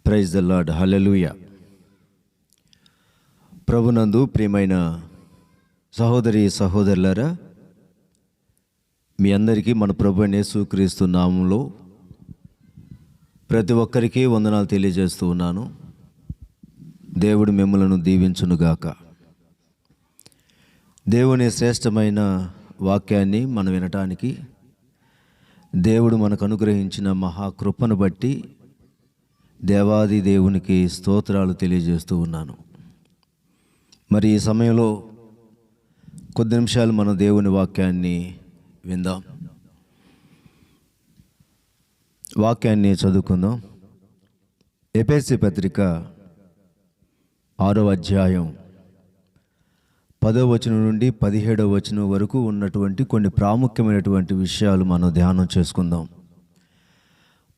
Praise the lord. హల్లెలూయా. ప్రభునందు ప్రియమైన సహోదరి సహోదరులారా, మీ అందరికీ మన ప్రభు అయిన యేసుక్రీస్తు నామములో ప్రతి ఒక్కరికి వందనాలు తెలియజేస్తూ ఉన్నాను. దేవుడు మిమ్మలను దీవించునుగాక. దేవుని శ్రేష్టమైన వాక్యాన్ని మనం వినటానికి దేవుడు మనకు అనుగ్రహించిన మహాకృపను బట్టి దేవాది దేవునికి స్తోత్రాలు తెలియజేస్తూ ఉన్నాను. మరి ఈ సమయంలో కొద్ది నిమిషాలు మనం దేవుని వాక్యాన్ని విందాం. వాక్యాన్ని చదువుకుందాం. ఎఫెసీ పత్రిక 6వ అధ్యాయం 10వ వచనం నుండి 17వ వచనం వరకు ఉన్నటువంటి కొన్ని ప్రాముఖ్యమైనటువంటి విషయాలు మనం ధ్యానం చేసుకుందాం.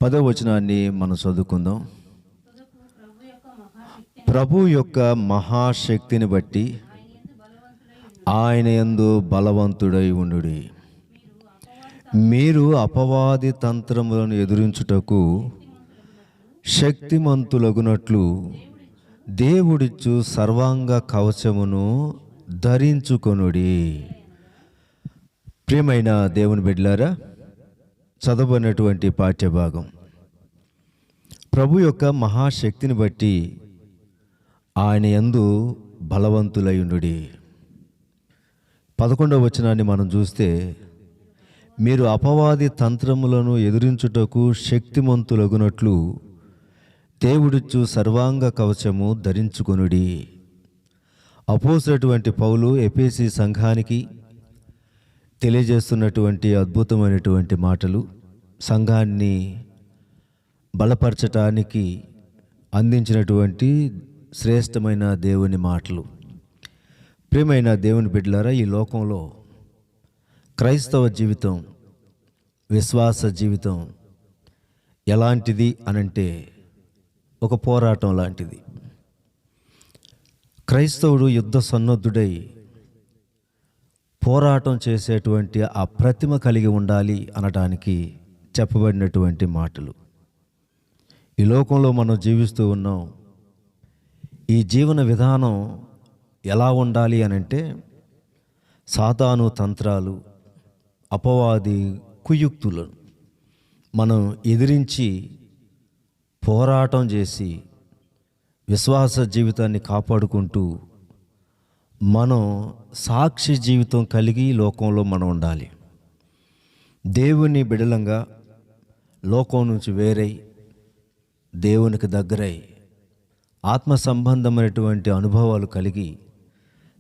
10వ వచనాన్ని మనం చదువుకుందాం. ప్రభు యొక్క మహాశక్తిని బట్టి ఆయన యందు బలవంతుడై ఉండుడి. మీరు అపవాది తంత్రములను ఎదురించుటకు శక్తిమంతులగునట్లు దేవుడిచ్చు సర్వాంగ కవచమును ధరించుకొనుడి. ప్రియమైన దేవుని బిడ్డలారా, చదవనటువంటి పాఠ్యభాగం ప్రభు యొక్క మహాశక్తిని బట్టి ఆయన యందు బలవంతులయుండుడి. 11వ వచనాన్ని మనం చూస్తే, మీరు అపవాది తంత్రములను ఎదురించుటకు శక్తిమంతులగునట్లు దేవుడిచ్చు సర్వాంగ కవచము ధరించుకొనుడి. అపోస్తలుడైనటువంటి పౌలు ఎఫెసీ సంఘానికి తెలియజేస్తున్నటువంటి అద్భుతమైనటువంటి మాటలు, సంఘాన్ని బలపరచటానికి అందించినటువంటి శ్రేష్టమైన దేవుని మాటలు. ప్రియమైన దేవుని బిడ్డలారా, ఈ లోకంలో క్రైస్తవ జీవితం, విశ్వాస జీవితం ఎలాంటిది అనంటే ఒక పోరాటం లాంటిది. క్రైస్తవుడు యుద్ధ సన్నద్ధుడై పోరాటం చేసేటువంటి ఆ ప్రతిమ కలిగి ఉండాలి అనటానికి చెప్పబడినటువంటి మాటలు. ఈ లోకంలో మనం జీవిస్తూ ఉన్నాం. ఈ జీవన విధానం ఎలా ఉండాలి అనంటే, సాతాను తంత్రాలు, అపవాది కుయుక్తులను మనం ఎదిరించి పోరాటం చేసి విశ్వాస జీవితాన్ని కాపాడుకుంటూ మనం సాక్షి జీవితం కలిగి లోకంలో మనం ఉండాలి. దేవుని బిడలంగా లోకం నుంచి వేరై దేవునికి దగ్గరై ఆత్మ సంబంధమైనటువంటి అనుభవాలు కలిగి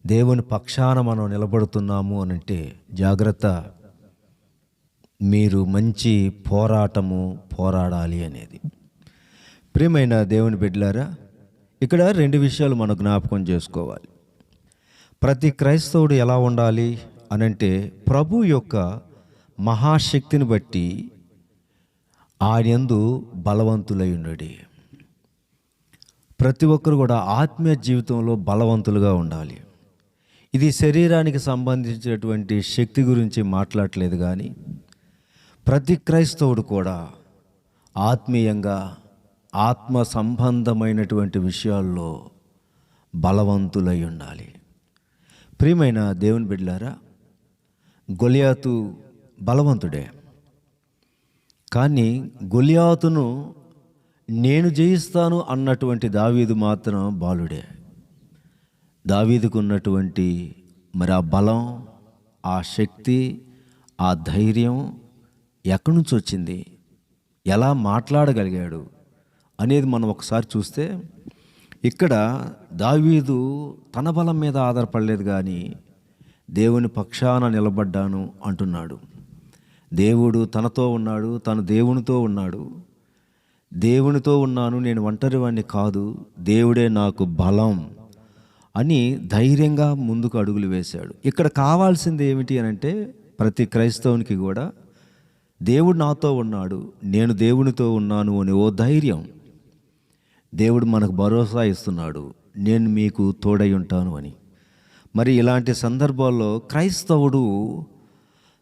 దేవుని పక్షాన మనం నిలబడుతున్నాము అనంటే జాగ్రత్త, మీరు మంచి పోరాడాలి అనేది. ప్రియమైన దేవుని బిడ్డలారా, ఇక్కడ 2 విషయాలు మనం జ్ఞాపకం చేసుకోవాలి. ప్రతి క్రైస్తవుడు ఎలా ఉండాలి అనంటే, ప్రభు యొక్క మహాశక్తిని బట్టి ఆయన యందు బలవంతులై ఉండుడి. ప్రతి ఒక్కరు కూడా ఆత్మీయ జీవితంలో బలవంతులుగా ఉండాలి. ఇది శరీరానికి సంబంధించినటువంటి శక్తి గురించి మాట్లాడలేదు, కానీ ప్రతి క్రైస్తవుడు కూడా ఆత్మీయంగా ఆత్మ సంబంధమైనటువంటి విషయాల్లో బలవంతులై ఉండాలి. ప్రియమైన దేవుని బిడ్డలారా, గొలియాతు బలవంతుడే, కానీ గొలియాతును నేను జయిస్తాను అన్నటువంటి దావీదు మాత్రం బాలుడే. దావీదుకు ఉన్నటువంటి మరి ఆ బలం, ఆ శక్తి, ఆ ధైర్యం ఎక్కడి నుంచి వచ్చింది, ఎలా మాట్లాడగలిగాడు అనేది మనం ఒకసారి చూస్తే, ఇక్కడ దావీదు తన బలం మీద ఆధారపడలేదు, కానీ దేవుని పక్షాన నిలబడ్డాను అంటున్నాడు. దేవుడు తనతో ఉన్నాడు, తను దేవునితో ఉన్నాడు. దేవునితో ఉన్నాను, నేను ఒంటరివాణ్ణి కాదు, దేవుడే నాకు బలం అని ధైర్యంగా ముందుకు అడుగులు వేశాడు. ఇక్కడ కావాల్సింది ఏమిటి అనంటే, ప్రతి క్రైస్తవునికి కూడా దేవుడు నాతో ఉన్నాడు, నేను దేవునితో ఉన్నాను అని ఓ ధైర్యం. దేవుడు మనకు భరోసా ఇస్తున్నాడు, నేను మీకు తోడై ఉంటాను అని. మరి ఇలాంటి సందర్భాల్లో క్రైస్తవుడు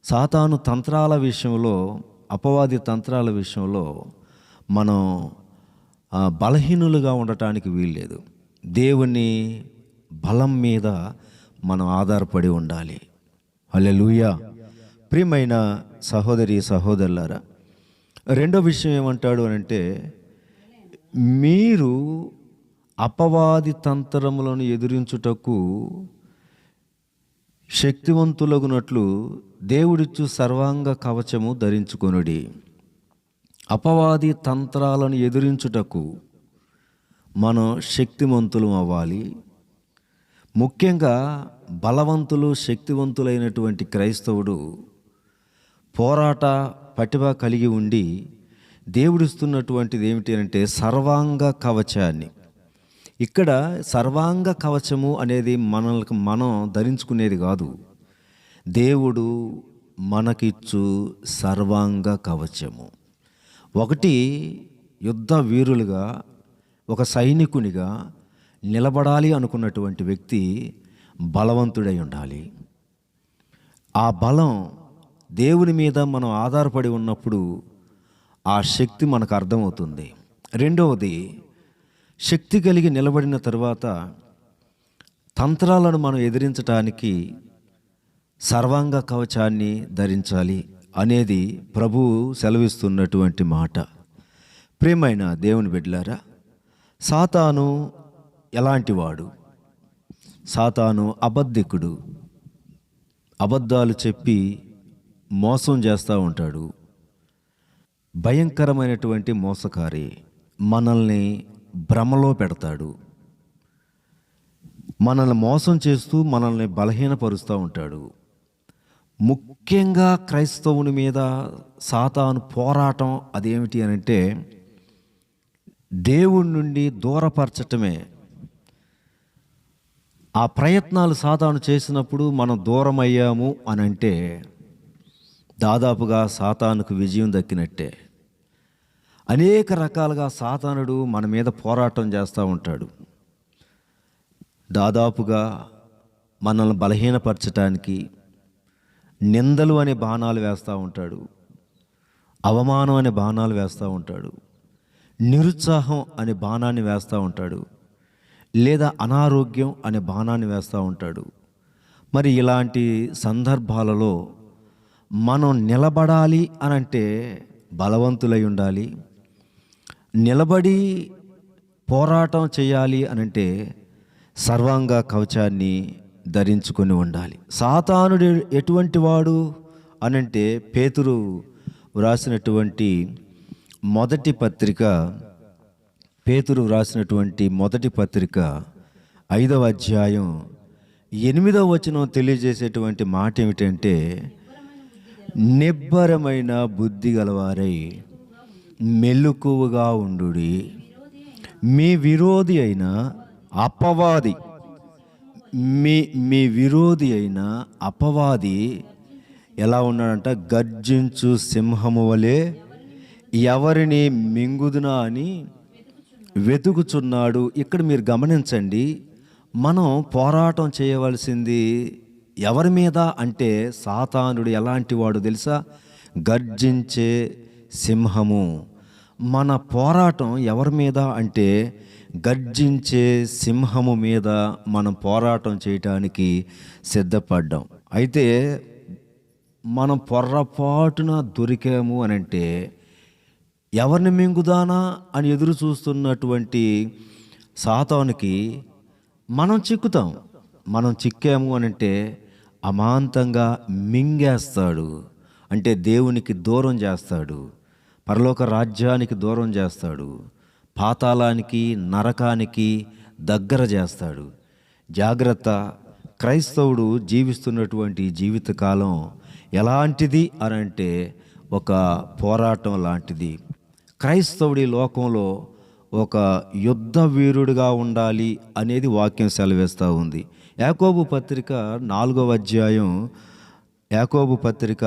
సాతాను తంత్రాల విషయంలో, అపవాది తంత్రాల విషయంలో మనం బలహీనులుగా ఉండటానికి వీల్లేదు. దేవుని బలం మీద మనం ఆధారపడి ఉండాలి. హల్లెలూయా. ప్రియమైన సహోదరి సహోదరులారా, రెండో విషయం ఏమంటాడు అనంటే, మీరు అపవాది తంత్రములను ఎదిరించుటకు శక్తివంతులగునట్లు దేవుడిచ్చు సర్వాంగ కవచము ధరించుకొనుడి. అపవాది తంత్రాలను ఎదిరించుటకు మనం శక్తివంతులం అవ్వాలి. ముఖ్యంగా బలవంతులు, శక్తివంతులైనటువంటి క్రైస్తవుడు పోరాట పటిమ కలిగి ఉండి దేవుడిస్తున్నటువంటిది ఏమిటి అంటే సర్వాంగ కవచాన్ని. ఇక్కడ సర్వాంగ కవచము అనేది మనం ధరించుకునేది కాదు, దేవుడు మనకిచ్చు సర్వాంగ కవచము. ఒకటి, యుద్ధ వీరులుగా ఒక సైనికునిగా నిలబడాలి అనుకున్నటువంటి వ్యక్తి బలవంతుడై ఉండాలి. ఆ బలం దేవుని మీద మనం ఆధారపడి ఉన్నప్పుడు ఆ శక్తి మనకు అర్థమవుతుంది. రెండవది, శక్తి కలిగి నిలబడిన తర్వాత తంత్రాలను మనం ఎదిరించడానికి సర్వాంగ కవచాన్ని ధరించాలి అనేది ప్రభువు సెలవిస్తున్నటువంటి మాట. ప్రియమైన దేవుని బిడ్డలారా, సాతాను ఎలాంటివాడు? సాతాను అబద్ధికుడు. అబద్ధాలు చెప్పి మోసం చేస్తూ ఉంటాడు. భయంకరమైనటువంటి మోసకారి. మనల్ని భ్రమలో పెడతాడు. మనల్ని మోసం చేస్తూ మనల్ని బలహీనపరుస్తూ ఉంటాడు. ముఖ్యంగా క్రైస్తవుని మీద సాతాను పోరాటం అదేమిటి అనంటే దేవుడి నుండి దూరపరచటమే. ఆ ప్రయత్నాలు సాతాను చేసినప్పుడు మనం దూరం అయ్యాము అనంటే దాదాపుగా సాతానుకు విజయం దక్కినట్టే. అనేక రకాలుగా సాతానుడు మన మీద పోరాటం చేస్తూ ఉంటాడు. దాదాపుగా మనల్ని బలహీనపరచటానికి నిందలు అనే బాణాలు వేస్తూ ఉంటాడు, అవమానం అనే బాణాలు వేస్తూ ఉంటాడు, నిరుత్సాహం అనే బాణాన్ని వేస్తూ ఉంటాడు, లేదా అనారోగ్యం అనే బాణాన్ని వేస్తూ ఉంటాడు. మరి ఇలాంటి సందర్భాలలో మనం నిలబడాలి అనంటే బలవంతులై ఉండాలి. నిలబడి పోరాటం చేయాలి అనంటే సర్వాంగ కవచాన్ని ధరించుకొని ఉండాలి. సాతానుడు ఎటువంటి వాడు అనంటే పేతురు వ్రాసినటువంటి మొదటి పత్రిక, పేతురు వ్రాసినటువంటి మొదటి పత్రిక 5వ అధ్యాయం 8వ వచనం తెలియజేసేటువంటి మాట ఏమిటంటే, నిబ్బరమైన బుద్ధి గలవారై మెలకువగా ఉండుడి. మీ విరోధి అయిన అపవాది మీ విరోధి అయిన అపవాది ఎలా ఉన్నాడంట? గర్జించు సింహము వలె ఎవరిని మింగుదునా అని వెతుకుచున్నాడు. ఇక్కడ మీరు గమనించండి, మనం పోరాటం చేయవలసింది ఎవరి మీద అంటే సాతానుడు ఎలాంటి వాడు తెలుసా? గర్జించే సింహము. మన పోరాటం ఎవరి మీద అంటే గర్జించే సింహము మీద మనం పోరాటం చేయటానికి సిద్ధపడ్డాం. అయితే మనం పొర్రపాటున దొరికాము అనంటే ఎవరిని మింగుదానా అని ఎదురు చూస్తున్నటువంటి సాతానుకి మనం చిక్కుతాం. మనం చిక్కాము అనంటే అమాంతంగా మింగేస్తాడు. అంటే దేవునికి దూరం చేస్తాడు, పరలోక రాజ్యానికి దూరం చేస్తాడు, పాతాళానికి నరకానికి దగ్గర చేస్తాడు. జాగ్రత్త. క్రైస్తవుడు జీవిస్తున్నటువంటి జీవితకాలం ఎలాంటిది అనంటే ఒక పోరాటం లాంటిది. క్రైస్తవుడి లోకంలో ఒక యుద్ధ వీరుడిగా ఉండాలి అనేది వాక్యం సెలవిస్తూ ఉంది. యాకోబు పత్రిక 4వ అధ్యాయం, యాకోబు పత్రిక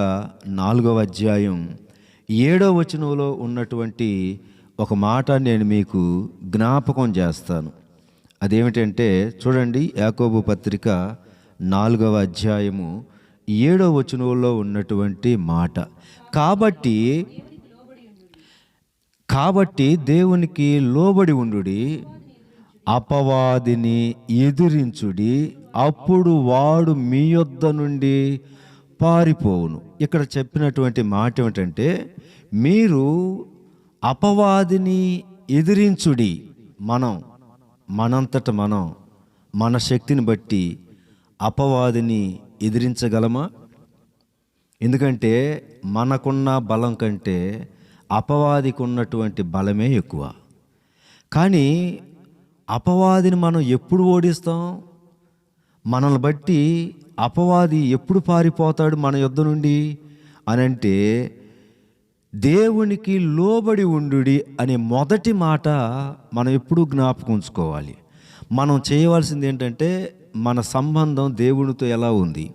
4వ అధ్యాయం 7వ వచనంలో ఉన్నటువంటి ఒక మాట నేను మీకు జ్ఞాపకం చేస్తాను. అదేమిటంటే చూడండి, యాకోబు పత్రిక 4వ అధ్యాయము 7వ వచనంలో ఉన్నటువంటి మాట. కాబట్టి కాబట్టి దేవునికి లోబడి ఉండుడి, అపవాదిని ఎదిరించుడి, అప్పుడు వాడు మీ యొద్ద నుండి పారిపోవును. ఇక్కడ చెప్పినటువంటి మాట ఏమిటంటే, మీరు అపవాదిని ఎదిరించుడి. మనంతట మనం మన శక్తిని బట్టి అపవాదిని ఎదిరించగలమా? ఎందుకంటే మనకున్న బలం కంటే అపవాదికి ఉన్నటువంటి బలమే ఎక్కువ. కానీ అపవాదిని మనం ఎప్పుడు ఓడిస్తాం? మనల్ని బట్టి అపవాది ఎప్పుడు పారిపోతాడు మన యొద్ద నుండి అని అంటే, దేవునికి లోబడి ఉండుడి అనే మొదటి మాట మనం ఎప్పుడూ జ్ఞాపకం ఉంచుకోవాలి. మనం చేయవలసింది ఏంటంటే, మన సంబంధం దేవునితో ఎలా ఉంది?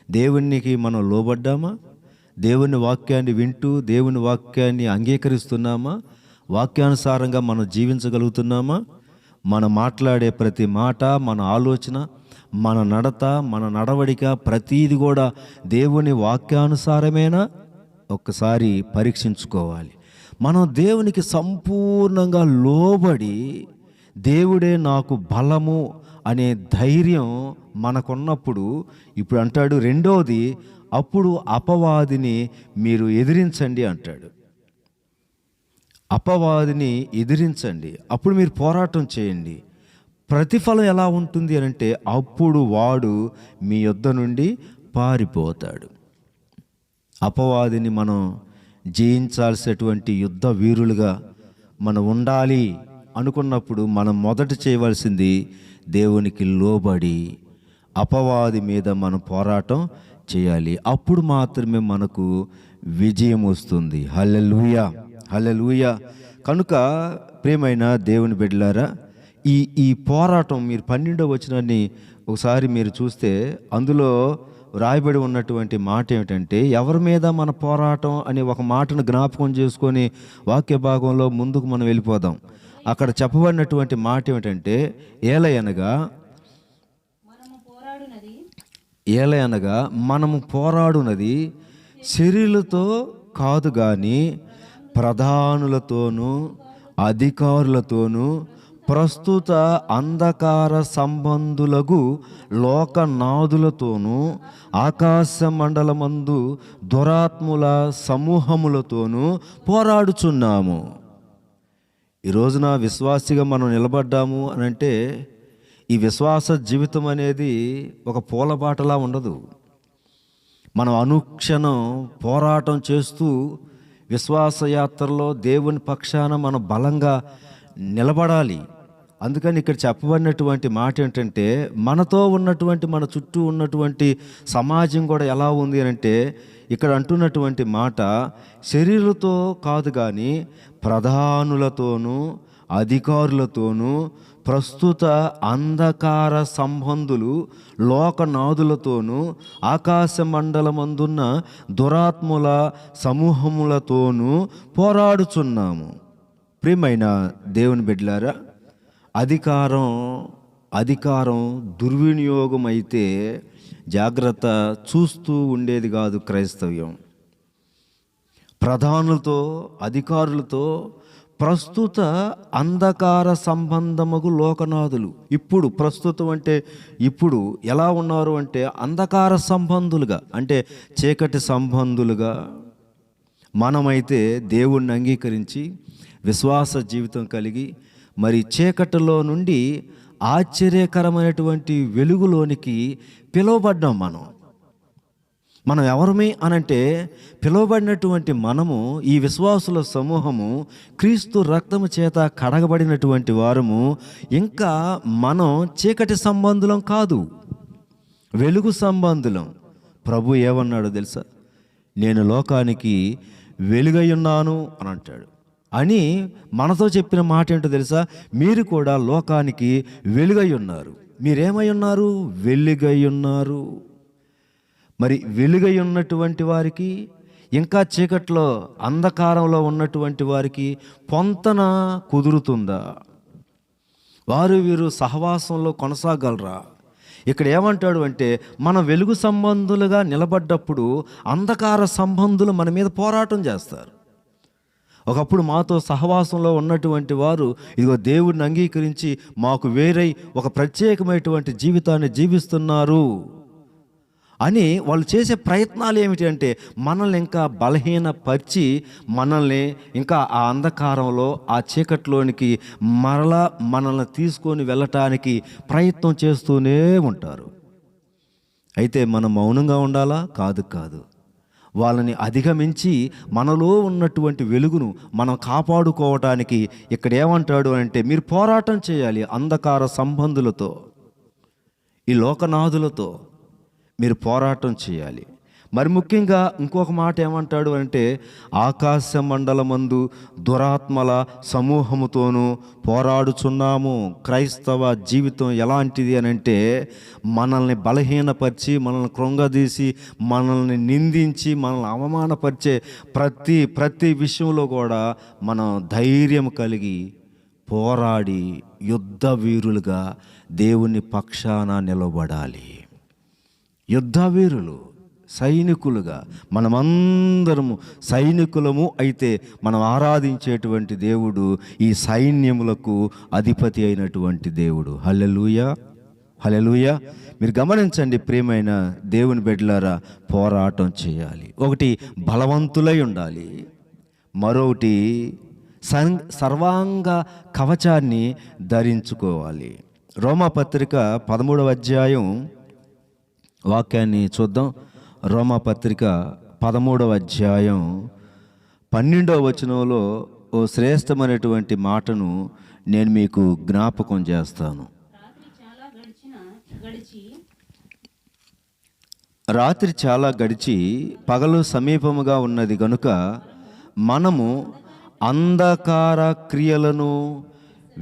దేవునికి మనం లోబడ్డామా? దేవుని వాక్యాన్ని వింటూ దేవుని వాక్యాన్ని అంగీకరిస్తున్నామా? వాక్యానుసారంగా మనం జీవించగలుగుతున్నామా? మనం మాట్లాడే ప్రతి మాట, మన ఆలోచన, మన నడత, మన నడవడిక ప్రతీది కూడా దేవుని వాక్యానుసారమేనా? ఒక్కసారి పరీక్షించుకోవాలి. మనం దేవునికి సంపూర్ణంగా లోబడి దేవుడే నాకు బలము అనే ధైర్యం మనకున్నప్పుడు, ఇప్పుడు అంటాడు రెండోది, అప్పుడు అపవాదిని మీరు ఎదిరించండి అంటాడు. అపవాదిని ఎదిరించండి, అప్పుడు మీరు పోరాటం చేయండి. ప్రతిఫలం ఎలా ఉంటుంది అని అంటే, అప్పుడు వాడు మీ యొద్ద నుండి పారిపోతాడు. అపవాదిని మనం జయించాల్సినటువంటి యుద్ధ వీరులుగా మనం ఉండాలి అనుకున్నప్పుడు, మనం మొదట చేయవలసింది దేవునికి లోబడి అపవాది మీద మనం పోరాటం చేయాలి. అప్పుడు మాత్రమే మనకు విజయం వస్తుంది. హల్లెలూయా, హల్లెలూయా. కనుక ప్రియమైన దేవుని బిడ్డలారా, ఈ పోరాటం మీరు 12వ వచనాన్ని ఒకసారి మీరు చూస్తే, అందులో రాయబడి ఉన్నటువంటి మాట ఏమిటంటే, ఎవరి మీద మన పోరాటం అనే ఒక మాటను జ్ఞాపకం చేసుకొని వాక్య భాగంలో ముందుకు మనం వెళ్ళిపోదాం. అక్కడ చెప్పబడినటువంటి మాట ఏమిటంటే, ఏలయనగా మనము పోరాడునది శరీరులతో కాదు గాని ప్రధానులతోనూ అధికారులతోనూ ప్రస్తుత అంధకార సంబంధులకు లోకనాథులతోనూ ఆకాశ మండలమందు దురాత్ముల సమూహములతోనూ పోరాడుచున్నాము. ఈ రోజున విశ్వాసిగా మనం నిలబడ్డాము అని అంటే, ఈ విశ్వాస జీవితం అనేది ఒక పూలబాటలా ఉండదు. మనం అనుక్షణం పోరాటం చేస్తూ విశ్వాస యాత్రలో దేవుని పక్షాన మనం బలంగా నిలబడాలి. అందుకని ఇక్కడ చెప్పబడినటువంటి మాట ఏంటంటే, మనతో ఉన్నటువంటి, మన చుట్టూ ఉన్నటువంటి సమాజం కూడా ఎలా ఉంది అని అంటే, ఇక్కడ అంటున్నటువంటి మాట, శరీరులతో కాదు కానీ ప్రధానులతోనూ అధికారులతోనూ ప్రస్తుత అంధకార సంబంధులు లోకనాథులతోనూ ఆకాశ మండలమందున్న దురాత్ముల సమూహములతోనూ పోరాడుచున్నాము. ప్రియమైన దేవుని బిడ్డలారా, అధికారం దుర్వినియోగం అయితే జాగ్రత్త, చూస్తూ ఉండేది కాదు క్రైస్తవ్యం. ప్రధానులతో అధికారులతో ప్రస్తుత అంధకార సంబంధముకు లోకనాథులు, ఇప్పుడు ప్రస్తుతం అంటే ఇప్పుడు ఎలా ఉన్నారు అంటే అంధకార సంబంధులుగా, అంటే చీకటి సంబంధులుగా. మనమైతే దేవుణ్ణి అంగీకరించి విశ్వాస జీవితం కలిగి మరి చీకటిలో నుండి ఆశ్చర్యకరమైనటువంటి వెలుగులోనికి పిలువబడ్డాం. మనం ఎవరమే అనంటే, పిలువబడినటువంటి మనము, ఈ విశ్వాసుల సమూహము, క్రీస్తు రక్తము చేత కడగబడినటువంటి వారము. ఇంకా మనం చీకటి సంబంధులం కాదు, వెలుగు సంబంధులం. ప్రభు ఏమన్నాడో తెలుసా? నేను లోకానికి వెలుగై ఉన్నాను అని అంటాడు. అని మనతో చెప్పిన మాట ఏంటో తెలుసా? మీరు కూడా లోకానికి వెలుగై ఉన్నారు. మీరేమై ఉన్నారు? వెలుగై ఉన్నారు. మరి వెలుగై ఉన్నటువంటి వారికి, ఇంకా చీకట్లో అంధకారంలో ఉన్నటువంటి వారికి పొంతన కుదురుతుందా? వీరు సహవాసంలో కొనసాగలరా? ఇక్కడ ఏమంటాడు అంటే, మనం వెలుగు సంబంధులుగా నిలబడ్డప్పుడు అంధకార సంబంధులు మన మీద పోరాటం చేస్తారు. ఒకప్పుడు మాతో సహవాసంలో ఉన్నటువంటి వారు ఇదిగో దేవుడిని అంగీకరించి మాకు వేరై ఒక ప్రత్యేకమైనటువంటి జీవితాన్ని జీవిస్తున్నారు అని వాళ్ళు చేసే ప్రయత్నాలు ఏమిటి అంటే మనల్ని ఇంకా బలహీనపరిచి మనల్ని ఇంకా ఆ అంధకారంలో ఆ చీకట్లోనికి మనల్ని తీసుకొని వెళ్ళటానికి ప్రయత్నం చేస్తూనే ఉంటారు. అయితే మనం మౌనంగా ఉండాలా? కాదు. వాళ్ళని అధిగమించి మనలో ఉన్నటువంటి వెలుగును మనం కాపాడుకోవటానికి ఇక్కడ ఏమంటాడు అంటే మీరు పోరాటం చేయాలి. అంధకార సంబంధులతో, ఈ లోకనాథులతో మీరు పోరాటం చేయాలి. మరి ముఖ్యంగా ఇంకొక మాట ఏమంటాడు అంటే ఆకాశ మండలమందు దురాత్మల సమూహముతోనూ పోరాడుచున్నాము. క్రైస్తవ జీవితం ఎలాంటిది అని అంటే మనల్ని బలహీనపరిచి, మనల్ని కృంగదీసి, మనల్ని నిందించి, మనల్ని అవమానపరిచే ప్రతి విషయంలో కూడా మనం ధైర్యం కలిగి పోరాడి యుద్ధ వీరులుగా దేవుని పక్షాన నిలబడాలి. యుద్ధ వీరులు, సైనికులుగా మనమందరము సైనికులము. అయితే మనం ఆరాధించేటువంటి దేవుడు ఈ సైన్యములకు అధిపతి అయినటువంటి దేవుడు. హల్లెలూయా. మీరు గమనించండి ప్రియమైన దేవుని బిడ్డలారా, పోరాటం చేయాలి. ఒకటి బలవంతులై ఉండాలి, మరొకటి సర్వాంగ కవచాన్ని ధరించుకోవాలి. రోమాపత్రిక 13వ అధ్యాయం వాక్యాన్ని చూద్దాం. రోమాపత్రిక 13వ అధ్యాయం 12వ వచనంలో ఓ శ్రేష్టమైనటువంటి మాటను నేను మీకు జ్ఞాపకం చేస్తాను. రాత్రి చాలా గడిచి పగలు సమీపముగా ఉన్నది గనుక మనము అంధకార క్రియలను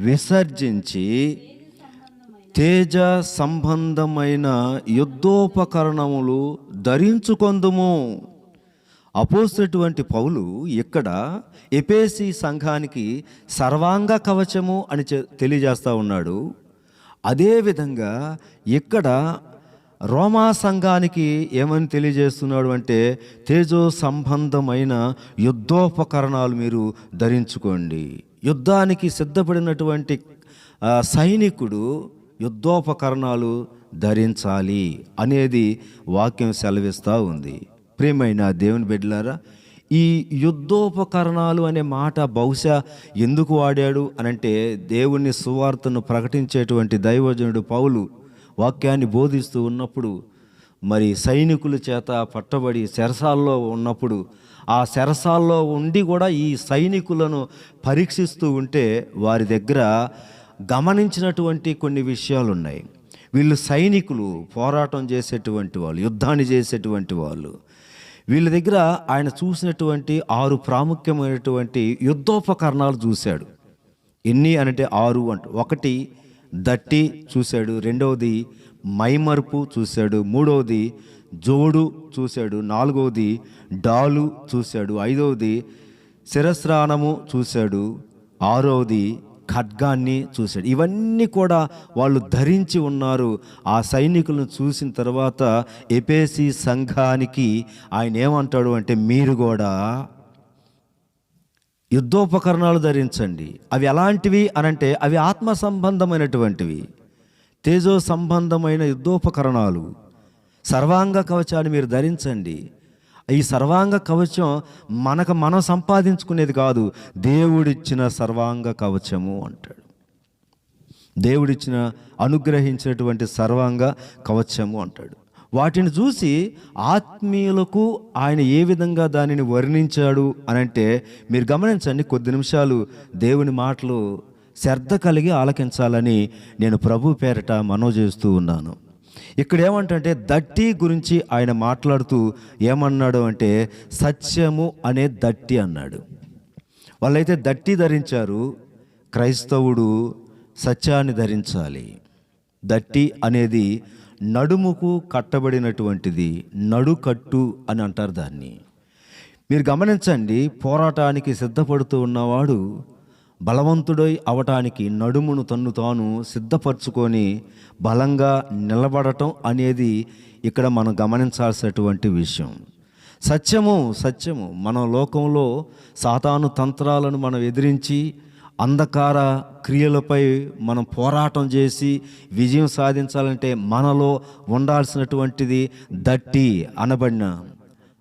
విసర్జించి తేజ సంబంధమైన యుద్ధోపకరణములు ధరించుకొందుము. అపోస్తలుడైనటువంటి పౌలు ఇక్కడ ఎఫెసీ సంఘానికి సర్వాంగ కవచము అని తెలియజేస్తూ ఉన్నాడు. అదేవిధంగా ఇక్కడ రోమా సంఘానికి ఏమని తెలియజేస్తున్నాడు అంటే తేజో సంబంధమైన యుద్ధోపకరణాలు మీరు ధరించుకోండి. యుద్ధానికి సిద్ధపడినటువంటి సైనికుడు యుద్ధోపకరణాలు ధరించాలి అనేది వాక్యం సెలవిస్తూ ఉంది. ప్రియమైన దేవుని బిడ్డలారా, ఈ యుద్ధోపకరణాలు అనే మాట బహుశా ఎందుకు వాడాడు అనంటే దేవుని సువార్తను ప్రకటించేటువంటి దైవజనుడు పౌలు వాక్యాన్ని బోధిస్తూ ఉన్నప్పుడు మరి సైనికుల చేత పట్టబడి చెరసాల్లో ఉన్నప్పుడు ఆ చెరసాల్లో ఉండి కూడా ఈ సైనికులను పరీక్షిస్తూ ఉంటే వారి దగ్గర గమనించినటువంటి కొన్ని విషయాలు ఉన్నాయి. వీళ్ళు సైనికులు, పోరాటం చేసేటువంటి వాళ్ళు, యుద్ధాన్ని చేసేటువంటి వాళ్ళు. వీళ్ళ దగ్గర ఆయన చూసినటువంటి 6 ప్రాముఖ్యమైనటువంటి యుద్ధోపకరణాలు చూశాడు. ఎన్ని అంటే 6 అంట. ఒకటి దట్టి చూశాడు, రెండవది మైమరుపు చూశాడు, మూడవది జోడు చూశాడు, నాలుగవది డాలు చూశాడు, ఐదవది శిరస్నానము చూశాడు, ఆరవది ఖడ్గాన్ని చూశాడు. ఇవన్నీ కూడా వాళ్ళు ధరించి ఉన్నారు. ఆ సైనికులను చూసిన తర్వాత ఎఫెసీ సంఘానికి ఆయన ఏమంటాడు అంటే మీరు కూడా యుద్ధోపకరణాలు ధరించండి. అవి ఎలాంటివి అనంటే అవి ఆత్మ సంబంధమైనటువంటివి, తేజో సంబంధమైన యుద్ధోపకరణాలు. సర్వాంగ కవచాన్ని మీరు ధరించండి. ఈ సర్వాంగ కవచం మనం సంపాదించుకునేది కాదు, దేవుడిచ్చిన సర్వాంగ కవచము అంటాడు. దేవుడిచ్చిన అనుగ్రహించినటువంటి సర్వాంగ కవచము అంటాడు. వాటిని చూసి ఆత్మీయులకు ఆయన ఏ విధంగా దానిని వర్ణించాడు అనంటే మీరు గమనించండి. కొద్ది నిమిషాలు దేవుని మాటలు శ్రద్ధ కలిగి ఆలకించాలని నేను ప్రభు పేరట మనవి చేస్తూ ఉన్నాను. ఇక్కడ ఏమంటే దట్టి గురించి ఆయన మాట్లాడుతూ ఏమన్నాడు అంటే సత్యము అనే దట్టి అన్నాడు. వాళ్ళైతే దట్టి ధరించారు, క్రైస్తవుడు సత్యాన్ని ధరించాలి. దట్టి అనేది నడుముకు కట్టబడినటువంటిది, నడుకట్టు అని అంటారు దాన్ని. మీరు గమనించండి, పోరాటానికి సిద్ధపడుతూ ఉన్నవాడు బలవంతుడై అవటానికి నడుమును తన్ను తాను సిద్ధపరచుకొని బలంగా నిలబడటం అనేది ఇక్కడ మనం గమనించాల్సినటువంటి విషయం. సత్యము మన లోకంలో సాతాను తంత్రాలను మనం ఎదిరించి అంధకార క్రియలపై మనం పోరాటం చేసి విజయం సాధించాలంటే మనలో ఉండాల్సినటువంటిది దట్టి అనబడిన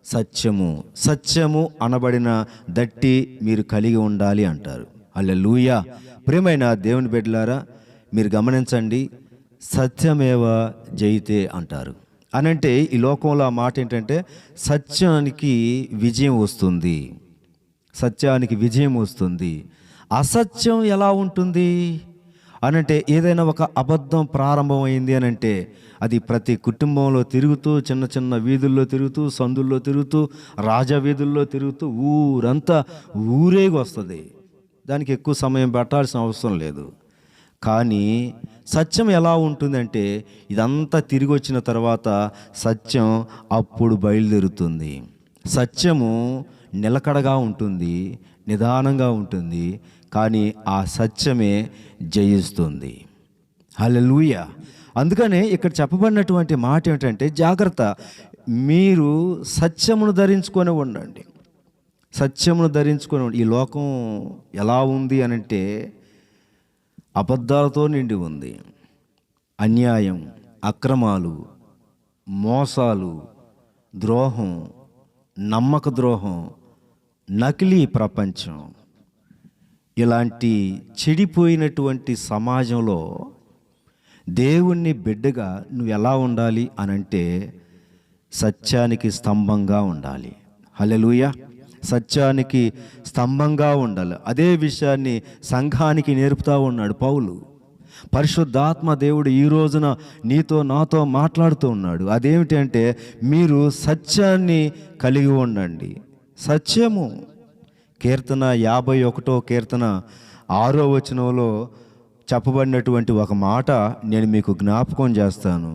సత్యము అనబడిన దట్టి మీరు కలిగి ఉండాలి అంటారు. హల్లెలూయా. ప్రియమైన దేవుని బిడ్డలారా, మీరు గమనించండి, సత్యమేవ జయితే అంటారు. అనంటే ఈ లోకంలో ఆ మాట ఏంటంటే సత్యానికి విజయం వస్తుంది, సత్యానికి విజయం వస్తుంది. అసత్యం ఎలా ఉంటుంది అనంటే ఏదైనా ఒక అబద్ధం ప్రారంభమైంది అనంటే అది ప్రతి కుటుంబంలో తిరుగుతూ, చిన్న చిన్న వీధుల్లో తిరుగుతూ, సందుల్లో తిరుగుతూ, రాజవీధుల్లో తిరుగుతూ ఊరంతా ఊరేగి వస్తుంది. దానికి ఎక్కువ సమయం పెట్టాల్సిన అవసరం లేదు. కానీ సత్యం ఎలా ఉంటుందంటే ఇదంతా తిరిగి వచ్చిన తర్వాత సత్యం అప్పుడు బయలుదేరుతుంది. సత్యము నిలకడగా ఉంటుంది, నిదానంగా ఉంటుంది, కానీ ఆ సత్యమే జయిస్తుంది. హల్లెలూయా. అందుకనే ఇక్కడ చెప్పబడినటువంటి మాట ఏమిటంటే జాగ్రత్త, మీరు సత్యమును ధరించుకొని ఉండండి, సత్యమును ధరించుకొని ఉండండి. ఈ లోకం ఎలా ఉంది అనంటే అబద్ధాలతో నిండి ఉంది. అన్యాయం, అక్రమాలు, మోసాలు, ద్రోహం, నమ్మక ద్రోహం, నకిలీ ప్రపంచం, ఇలాంటి చెడిపోయినటువంటి సమాజంలో దేవుణ్ణి బిడ్డగా నువ్వు ఎలా ఉండాలి అనంటే సత్యానికి స్తంభంగా ఉండాలి. హల్లెలూయా. సత్యానికి స్తంభంగా ఉండాలి. అదే విషయాన్ని సంఘానికి నేర్పుతూ ఉన్నాడు పౌలు. పరిశుద్ధాత్మ దేవుడు ఈ రోజున నీతో నాతో మాట్లాడుతూ ఉన్నాడు. అదేమిటి అంటే మీరు సత్యాన్ని కలిగి ఉండండి. సత్యము. కీర్తన 51వ కీర్తన 6వ వచనంలో చెప్పబడినటువంటి ఒక మాట నేను మీకు జ్ఞాపకం చేస్తాను.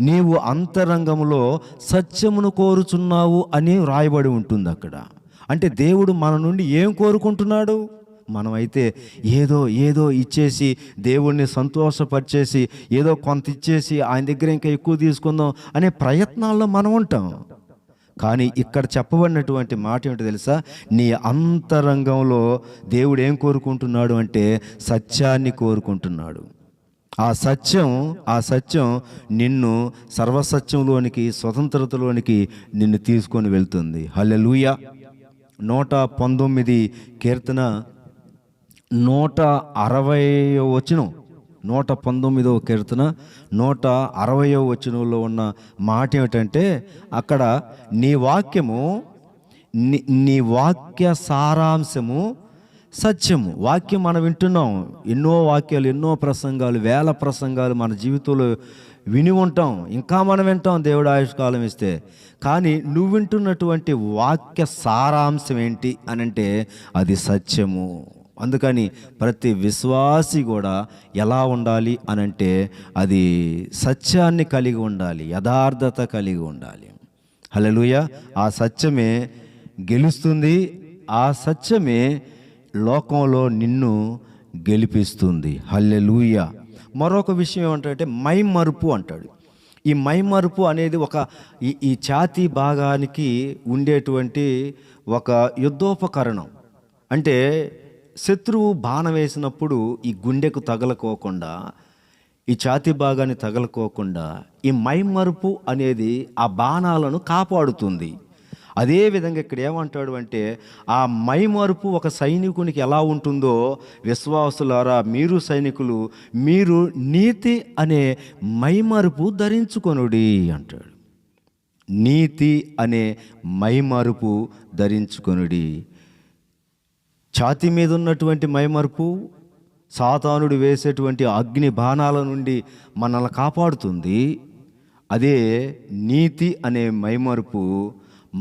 నీవు అంతరంగంలో సత్యమును కోరుచున్నావు అని రాయబడి ఉంటుంది అక్కడ. అంటే దేవుడు మన నుండి ఏం కోరుకుంటున్నాడు? మనమైతే ఏదో ఇచ్చేసి దేవుణ్ణి సంతోషపరిచేసి ఏదో కొంత ఇచ్చేసి ఆయన దగ్గర ఇంకా ఎక్కువ తీసుకుందాం అనే ప్రయత్నాల్లో మనం ఉంటాం. కానీ ఇక్కడ చెప్పబడినటువంటి మాట ఏమిటో తెలుసా? నీ అంతరంగంలో దేవుడు ఏం కోరుకుంటున్నాడు అంటే సత్యాన్ని కోరుకుంటున్నాడు. ఆ సత్యం నిన్ను సర్వసత్యంలోనికి, స్వతంత్రతలోనికి నిన్ను తీసుకొని వెళ్తుంది. హల్లెలూయా. 119 కీర్తన 160వ వచనం, 119వ కీర్తన 160వ వచనంలో ఉన్న మాట ఏమిటంటే అక్కడ నీ వాక్యము, నీ వాక్య సారాంశము సత్యము. వాక్యం మనం వింటున్నాం, ఎన్నో వాక్యాలు, ఎన్నో ప్రసంగాలు, వేల ప్రసంగాలు మన జీవితంలో విని ఉంటాం, ఇంకా మనం వింటాం దేవుడు ఆయుష్కాలం ఇస్తే. కానీ నువ్వు వింటున్నటువంటి వాక్య సారాంశం ఏంటి అనంటే అది సత్యము. అందుకని ప్రతి విశ్వాసి కూడా ఎలా ఉండాలి అనంటే అది సత్యాన్ని కలిగి ఉండాలి, యథార్థత కలిగి ఉండాలి. హల్లెలూయా. ఆ సత్యమే గెలుస్తుంది, ఆ సత్యమే లోకంలో నిన్ను గెలిపిస్తుంది. హల్లెలూయా. మరొక విషయం ఏమంటాడంటే మైమరుపు అంటాడు. ఈ మైమరుపు అనేది ఈ ఛాతీ భాగానికి ఉండేటువంటి ఒక యుద్ధోపకరణం. అంటే శత్రువు బాణం వేసినప్పుడు ఈ గుండెకు తగలకోకుండా, ఈ ఛాతీ భాగాన్ని తగలకోకుండా ఈ మైమరుపు అనేది ఆ బాణాలను కాపాడుతుంది. అదేవిధంగా ఇక్కడ ఏమంటాడు అంటే ఆ మైమరుపు ఒక సైనికునికి ఎలా ఉంటుందో, విశ్వాసులారా మీరు సైనికులు, మీరు నీతి అనే మైమరుపు ధరించుకొనుడి అంటాడు. నీతి అనే మైమరుపు ధరించుకొనుడి. ఛాతీ మీద ఉన్నటువంటి మైమరుపు సాతానుడు వేసేటువంటి అగ్ని బాణాల నుండి మనల్ని కాపాడుతుంది. అదే నీతి అనే మైమరుపు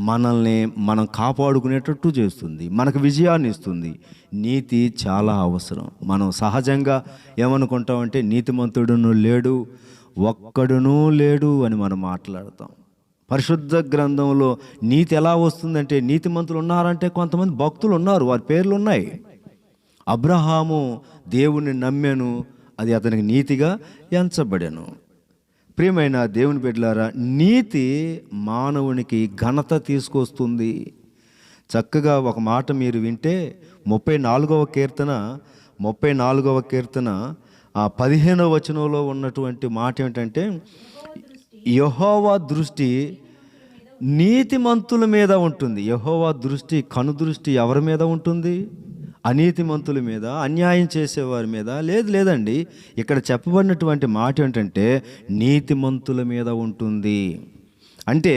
మనల్ని మనం కాపాడుకునేటట్టు చేస్తుంది, మనకు విజయాన్ని ఇస్తుంది. నీతి చాలా అవసరం. మనం సహజంగా ఏమనుకుంటామంటే నీతిమంతుడును లేడు, ఒక్కడునూ లేడు అని మనం మాట్లాడతాం. పరిశుద్ధ గ్రంథంలో నీతి ఎలా వస్తుందంటే నీతిమంతులు ఉన్నారంటే కొంతమంది భక్తులు ఉన్నారు, వారి పేర్లు ఉన్నాయి. అబ్రహాము దేవుణ్ణి నమ్మాను, అది అతనికి నీతిగా ఎంచబడెను. ప్రియమైన దేవుని బిడ్డలారా, నీతి మానవునికి ఘనత తీసుకొస్తుంది. చక్కగా ఒక మాట మీరు వింటే 34వ కీర్తన 15వ వచనంలో ఉన్నటువంటి మాట ఏమిటంటే, యెహోవా దృష్టి నీతిమంతుల మీద ఉంటుంది. యెహోవా దృష్టి, కనుదృష్టి ఎవరి మీద ఉంటుంది? అనీతిమంతుల మీద, అన్యాయం చేసేవారి మీద లేదండి. ఇక్కడ చెప్పబడినటువంటి మాట ఏంటంటే నీతిమంతుల మీద ఉంటుంది. అంటే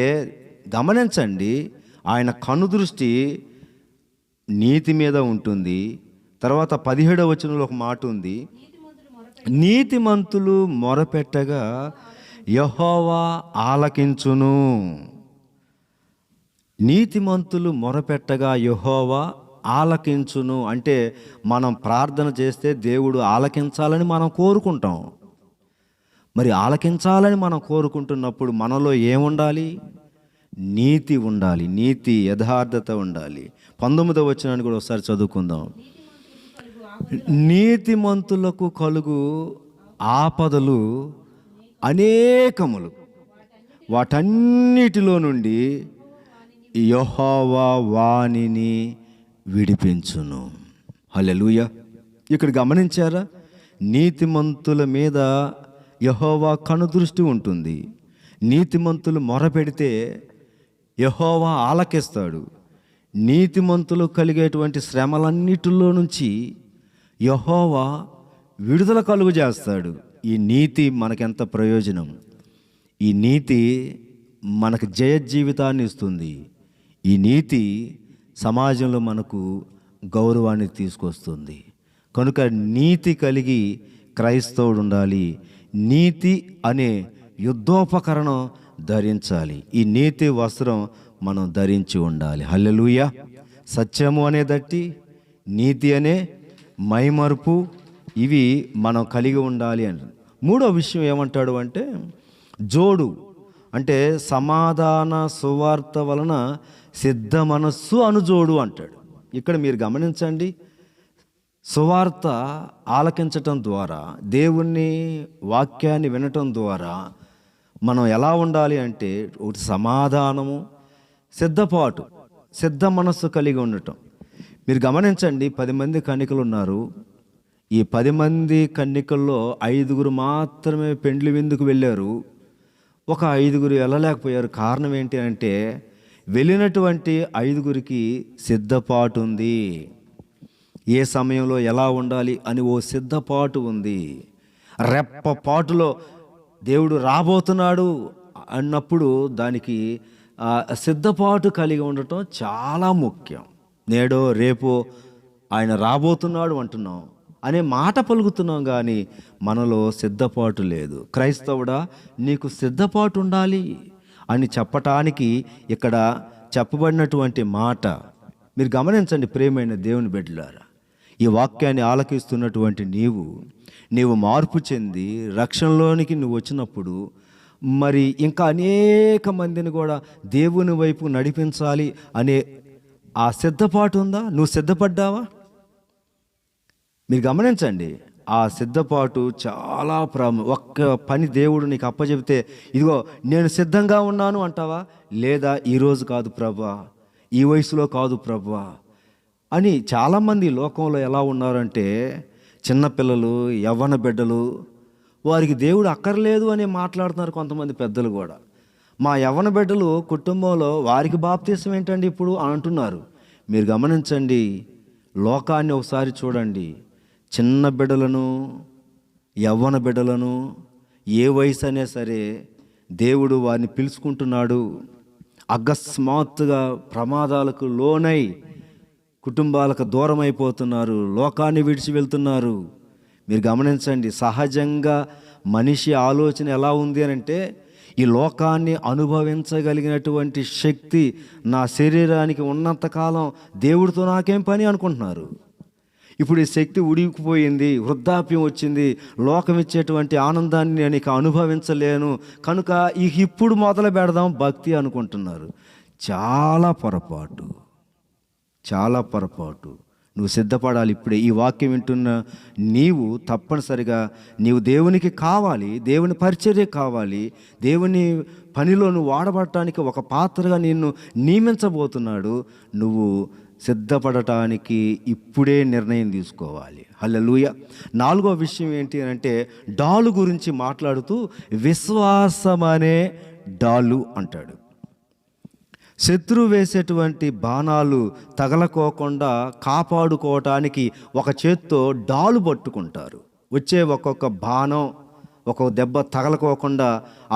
గమనించండి, ఆయన కనుదృష్టి నీతి మీద ఉంటుంది. తర్వాత 17వ వచనంలో ఒక మాట ఉంది, నీతిమంతులు మొరపెట్టగా యెహోవా ఆలకించును. నీతిమంతులు మొరపెట్టగా యెహోవా ఆలకించును. అంటే మనం ప్రార్థన చేస్తే దేవుడు ఆలకించాలని మనం కోరుకుంటాం. మరి ఆలకించాలని మనం కోరుకుంటున్నప్పుడు మనలో ఏముండాలి? నీతి ఉండాలి, నీతి యథార్థత ఉండాలి. 19వ వచనాన్ని కూడా ఒకసారి చదువుకుందాం. నీతిమంతులకు కలుగు ఆపదలు అనేకములు, వాటన్నిటిలో నుండి యెహోవా వానిని విడిపించును. హల్లెలూయా. ఇక్కడ గమనించారా? నీతిమంతుల మీద యెహోవా కనుదృష్టి ఉంటుంది. నీతిమంతులు మొరపెడితే యెహోవా ఆలకిస్తాడు. నీతిమంతులు కలిగేటువంటి శ్రమలన్నిటిలో నుంచి యెహోవా విడుదల కలుగు చేస్తాడు. ఈ నీతి మనకెంత ప్రయోజనం! ఈ నీతి మనకు జయ జీవితాన్ని ఇస్తుంది. ఈ నీతి సమాజంలో మనకు గౌరవాన్ని తీసుకొస్తుంది. కనుక నీతి కలిగి క్రైస్తవుడు ఉండాలి. నీతి అనే యుద్ధోపకరణం ధరించాలి. ఈ నీతి వస్త్రం మనం ధరించి ఉండాలి. హల్లెలూయా. సత్యము అనే దట్టి, నీతి అనే మైమరుపు, ఇవి మనం కలిగి ఉండాలి అని. మూడో విషయం ఏమంటాడు అంటే, జోడు అంటే సమాధాన సువార్త వలన సిద్ధ మనస్సు అనుజోడు అంటాడు. ఇక్కడ మీరు గమనించండి, సువార్త ఆలకించటం ద్వారా, దేవుని వాక్యాన్ని వినటం ద్వారా మనం ఎలా ఉండాలి అంటే, ఒకటి సమాధానము, సిద్ధపాటు, సిద్ధ మనస్సు కలిగి ఉండటం. మీరు గమనించండి, 10 మంది కన్యకలు ఉన్నారు. ఈ 10 మంది కన్యకల్లో 5 మాత్రమే పెండ్లి విందుకు వెళ్ళారు. ఒక 5 వెళ్ళలేకపోయారు. కారణం ఏంటి అంటే, వెళ్ళినటువంటి 5 సిద్ధపాటు ఉంది. ఏ సమయంలో ఎలా ఉండాలి అని ఓ సిద్ధపాటు ఉంది. రెప్పపాటులో దేవుడు రాబోతున్నాడు అన్నప్పుడు దానికి సిద్ధపాటు కలిగి ఉండటం చాలా ముఖ్యం. నేడో రేపో ఆయన రాబోతున్నాడు అంటున్నాం అనే మాట పలుకుతున్నాం, కానీ మనలో సిద్ధపాటు లేదు. క్రైస్తవుడా, నీకు సిద్ధపాటు ఉండాలి అని చెప్పటానికి ఇక్కడ చెప్పబడినటువంటి మాట మీరు గమనించండి. ప్రియమైన దేవుని బిడ్డలారా, ఈ వాక్యాన్ని ఆలకిస్తున్నటువంటి నీవు మార్పు చెంది రక్షణలోనికి నువ్వు వచ్చినప్పుడు, మరి ఇంకా అనేక మందిని కూడా దేవుని వైపు నడిపించాలి అనే ఆ సిద్ధపాటు ఉందా? నువ్వు సిద్ధపడ్డావా? మీరు గమనించండి, ఆ సిద్ధపాటు చాలా ఒక్క పని దేవుడు నీకు అప్పచెబితే, ఇదిగో నేను సిద్ధంగా ఉన్నాను అంటావా? లేదా ఈరోజు కాదు ప్రభా, ఈ వయసులో కాదు ప్రభా అని. చాలామంది లోకంలో ఎలా ఉన్నారంటే, చిన్నపిల్లలు, యవ్వన బిడ్డలు, వారికి దేవుడు అక్కర్లేదు అని మాట్లాడుతున్నారు కొంతమంది పెద్దలు కూడా. మా యవ్వన బిడ్డలు కుటుంబంలో వారికి బాప్తీసం ఏంటండి ఇప్పుడు అని అంటున్నారు. మీరు గమనించండి, లోకాన్ని ఒకసారి చూడండి. చిన్న బిడ్డలను, యవ్వన బిడ్డలను, ఏ వయసు అయినా సరే దేవుడు వారిని పిలుచుకుంటున్నాడు. అకస్మాత్తుగా ప్రమాదాలకు లోనై కుటుంబాలకు దూరం అయిపోతున్నారు, లోకాన్ని విడిచి వెళ్తున్నారు. మీరు గమనించండి, సహజంగా మనిషి ఆలోచన ఎలా ఉంది అని అంటే, ఈ లోకాన్ని అనుభవించగలిగినటువంటి శక్తి నా శరీరానికి ఉన్నంతకాలం దేవుడితో నాకేం పని అనుకుంటున్నారు. ఇప్పుడు ఈ శక్తి ఉడికిపోయింది, వృద్ధాప్యం వచ్చింది, లోకం ఇచ్చేటువంటి ఆనందాన్ని నేను ఇక అనుభవించలేను, కనుక ఇప్పుడు మొదలు పెడదాం భక్తి అనుకుంటున్నారు. చాలా పొరపాటు. నువ్వు సిద్ధపడాలి ఇప్పుడే. ఈ వాక్యం వింటున్న నీవు తప్పనిసరిగా నీవు దేవునికి కావాలి, దేవుని పరిచర్య కావాలి, దేవుని పనిలో నువ్వు వాడబడటానికి ఒక పాత్రగా నిన్ను నియమించబోతున్నాడు. నువ్వు సిద్ధపడటానికి ఇప్పుడే నిర్ణయం తీసుకోవాలి. హల్లెలూయా. 4వ విషయం ఏంటి అంటే డాలు గురించి మాట్లాడుతూ విశ్వాసం అనే డాలు అంటాడు. శత్రువు వేసేటువంటి బాణాలు తగలకోకుండా కాపాడుకోవటానికి ఒక చేత్తో డాలు పట్టుకుంటారు. వచ్చే ఒక్కొక్క బాణం ఒక్కొక్క దెబ్బ తగలకోకుండా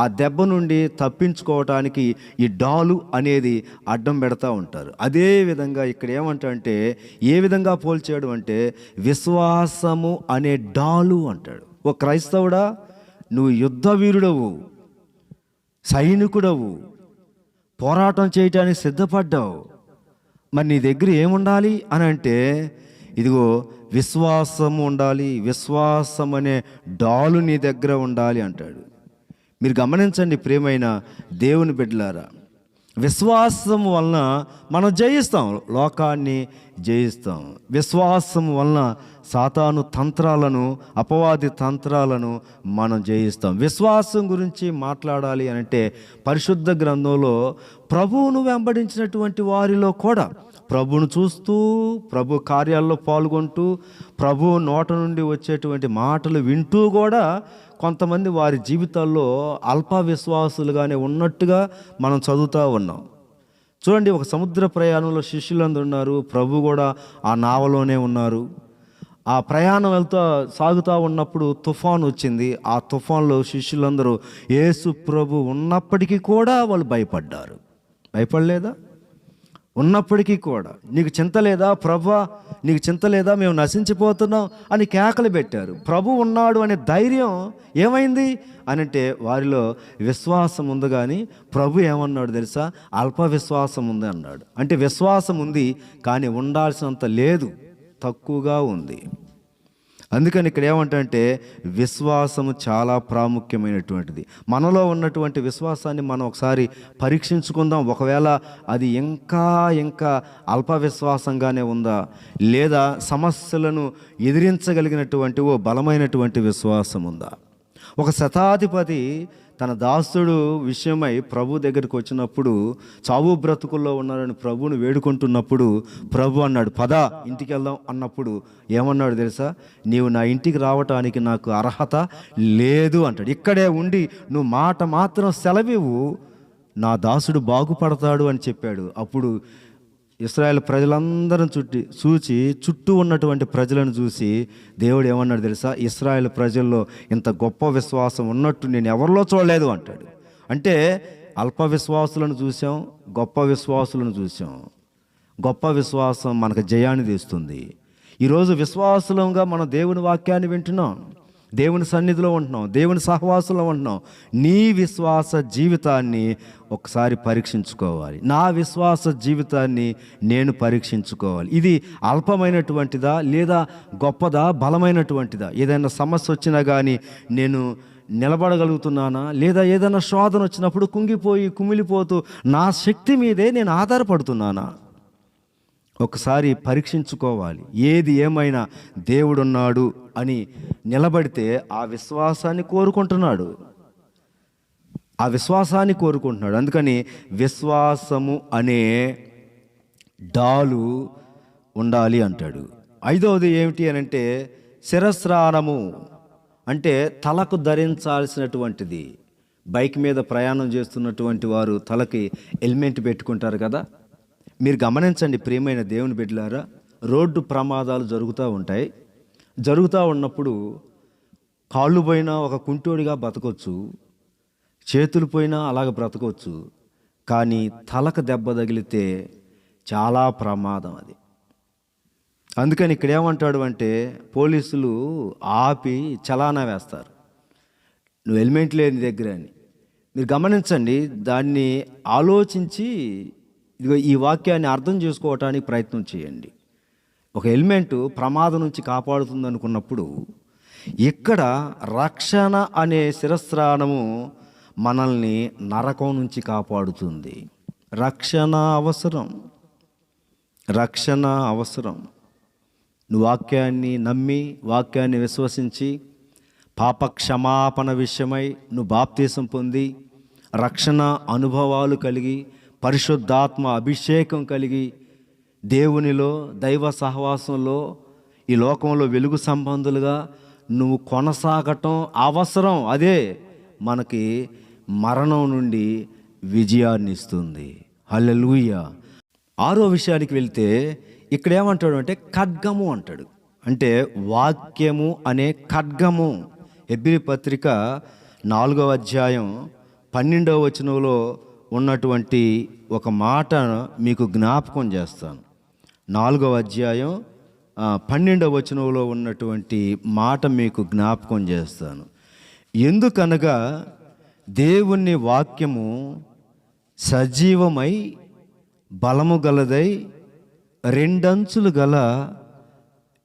ఆ దెబ్బ నుండి తప్పించుకోవటానికి ఈ డాలు అనేది అడ్డం పెడతా ఉంటారు. అదే విధంగా ఇక్కడ ఏమంటే ఏ విధంగా పోల్చాడు అంటే విశ్వాసము అనే డాలు అంటాడు. ఓ క్రైస్తవుడా, నువ్వు యుద్ధ వీరుడవు, సైనికుడవు, పోరాటం చేయటానికి సిద్ధపడ్డావు. మరి నీ దగ్గర ఏముండాలి అని అంటే ఇదిగో విశ్వాసం ఉండాలి. విశ్వాసం అనే డాలు నీ దగ్గర ఉండాలి అంటాడు. మీరు గమనించండి ప్రియమైన దేవుని బిడ్డలారా, విశ్వాసం వలన మనం జయిస్తాం, లోకాన్ని జయిస్తాం. విశ్వాసం వలన సాతాను తంత్రాలను, అపవాది తంత్రాలను మనం జయిస్తాం. విశ్వాసం గురించి మాట్లాడాలి అంటే పరిశుద్ధ గ్రంథంలో ప్రభువును వెంబడించినటువంటి వారిలో కూడా ప్రభువును చూస్తూ, ప్రభు కార్యాల్లో పాల్గొంటూ, ప్రభు నోట నుండి వచ్చేటువంటి మాటలు వింటూ కూడా కొంతమంది వారి జీవితాల్లో అల్ప విశ్వాసులుగానే ఉన్నట్టుగా మనం చదువుతూ ఉన్నాం. చూడండి, ఒక సముద్ర ప్రయాణంలో శిష్యులందరూ ఉన్నారు, ప్రభు కూడా ఆ నావలోనే ఉన్నారు. ఆ ప్రయాణం సాగుతూ ఉన్నప్పుడు తుఫాను వచ్చింది. ఆ తుఫాన్లో శిష్యులందరూ యేసు ప్రభు ఉన్నప్పటికీ కూడా వాళ్ళు భయపడ్డారు. భయపడలేదా? ఉన్నప్పటికీ కూడా నీకు చింత లేదా ప్రభువా, నీకు చింత లేదా, మేము నశించిపోతున్నాం అని కేకలు పెట్టారు. ప్రభు ఉన్నాడు అనే ధైర్యం ఏమైంది అనంటే వారిలో విశ్వాసం ఉంది. కానీ ప్రభు ఏమన్నాడు తెలుసా? అల్ప విశ్వాసం ఉంది అన్నాడు. అంటే విశ్వాసం ఉంది కానీ ఉండాల్సినంత లేదు, తక్కువగా ఉంది. అందుకని ఇక్కడ ఏమంటే విశ్వాసము చాలా ప్రాముఖ్యమైనటువంటిది. మనలో ఉన్నటువంటి విశ్వాసాన్ని మనం ఒకసారి పరీక్షించుకుందాం. ఒకవేళ అది ఇంకా అల్ప విశ్వాసంగానే ఉందా, లేదా సమస్యలను ఎదిరించగలిగినటువంటి ఓ బలమైనటువంటి విశ్వాసం ఉందా? ఒక శతాధిపతి తన దాసుడు విషయమై ప్రభు దగ్గరికి వచ్చినప్పుడు, చావు బ్రతుకుల్లో ఉన్నారని ప్రభువుని వేడుకుంటున్నప్పుడు ప్రభు అన్నాడు, పద ఇంటికి వెళ్దాం అన్నప్పుడు ఏమన్నాడు తెలుసా? నీవు నా ఇంటికి రావటానికి నాకు అర్హత లేదు అంటాడు. ఇక్కడే ఉండి నువ్వు మాట మాత్రం సెలవివ్వు, నా దాసుడు బాగుపడతాడు అని చెప్పాడు. అప్పుడు ఇశ్రాయేల్ ప్రజలందరం చూచి చుట్టూ ఉన్నటువంటి ప్రజలను చూసి దేవుడు ఏమన్నాడు తెలుసా? ఇశ్రాయేల్ ప్రజల్లో ఇంత గొప్ప విశ్వాసం ఉన్నట్టు నేను ఎవరిలో చూడలేదు అంటాడు. అంటే అల్ప విశ్వాసులను చూసాం, గొప్ప విశ్వాసులను చూసాం. గొప్ప విశ్వాసం మనకు జయాన్ని తెస్తుంది. ఈరోజు విశ్వాసులంగా మనం దేవుని వాక్యాన్ని వింటున్నాం, దేవుని సన్నిధిలో ఉంటున్నాం, దేవుని సహవాసంలో ఉంటున్నాం. నీ విశ్వాస జీవితాన్ని ఒకసారి పరీక్షించుకోవాలి. నా విశ్వాస జీవితాన్ని నేను పరీక్షించుకోవాలి. ఇది అల్పమైనటువంటిదా లేదా గొప్పదా, బలమైనటువంటిదా? ఏదైనా సమస్య వచ్చినా కానీ నేను నిలబడగలుగుతున్నానా, లేదా ఏదైనా శోధన వచ్చినప్పుడు కుంగిపోయి కుమిలిపోతూ నా శక్తి మీదే నేను ఆధారపడుతున్నానా? ఒకసారి పరీక్షించుకోవాలి. ఏది ఏమైనా దేవుడున్నాడు అని నిలబడితే ఆ విశ్వాసాన్ని కోరుకుంటున్నాడు, ఆ విశ్వాసాన్ని కోరుకుంటున్నాడు. అందుకని విశ్వాసము అనే డాలు ఉండాలి అంటాడు. 5వది ఏమిటి అని అంటే శిరస్త్రాణము, అంటే తలకు ధరించాల్సినటువంటిది. బైక్ మీద ప్రయాణం చేస్తున్నటువంటి వారు తలకి హెల్మెట్ పెట్టుకుంటారు కదా. మీరు గమనించండి ప్రియమైన దేవుని బిడ్డలారా, రోడ్డు ప్రమాదాలు జరుగుతూ ఉంటాయి. జరుగుతూ ఉన్నప్పుడు కాళ్ళు పోయినా ఒక కుంటోడిగా బతకొచ్చు, చేతులు పోయినా అలాగ బ్రతకొచ్చు. కానీ తలకు దెబ్బ తగిలితే చాలా ప్రమాదం అది. అందుకని ఇక్కడ ఏమంటాడు అంటే పోలీసులు ఆపి చలానా వేస్తారు, నువ్వు హెల్మెట్ లేని దగ్గర అని. మీరు గమనించండి, దాన్ని ఆలోచించి ఇదిగో ఈ వాక్యాన్ని అర్థం చేసుకోవటానికి ప్రయత్నం చేయండి. ఒక హెల్మెట్ ప్రమాదం నుంచి కాపాడుతుంది అనుకున్నప్పుడు ఇక్కడ రక్షణ అనే శిరస్త్రాణము మనల్ని నరకం నుంచి కాపాడుతుంది. రక్షణ అవసరం, రక్షణ అవసరం. నువ్వు వాక్యాన్ని నమ్మి, వాక్యాన్ని విశ్వసించి, పాప క్షమాపణ విషయమై నువ్వు బాప్తీసం పొంది, రక్షణ అనుభవాలు కలిగి, పరిశుద్ధాత్మ అభిషేకం కలిగి, దేవునిలో దైవ సహవాసంలో ఈ లోకంలో వెలుగు సంబంధులుగా నువ్వు కొనసాగటం అవసరం. అదే మనకి మరణం నుండి విజయాన్ని ఇస్తుంది. హల్లెలూయా. 6వ విషయానికి వెళ్తే ఇక్కడ ఏమంటాడు అంటే ఖడ్గము అంటాడు. అంటే వాక్యము అనే ఖడ్గము. హెబ్రీ పత్రిక 4వ అధ్యాయం 12వ వచనంలో ఉన్నటువంటి ఒక మాట మీకు జ్ఞాపకం చేస్తాను. 4వ అధ్యాయం 12వ వచనంలో ఉన్నటువంటి మాట మీకు జ్ఞాపకం చేస్తాను. ఎందుకనగా దేవుని వాక్యము సజీవమై బలము గలదై రెండంచులు గల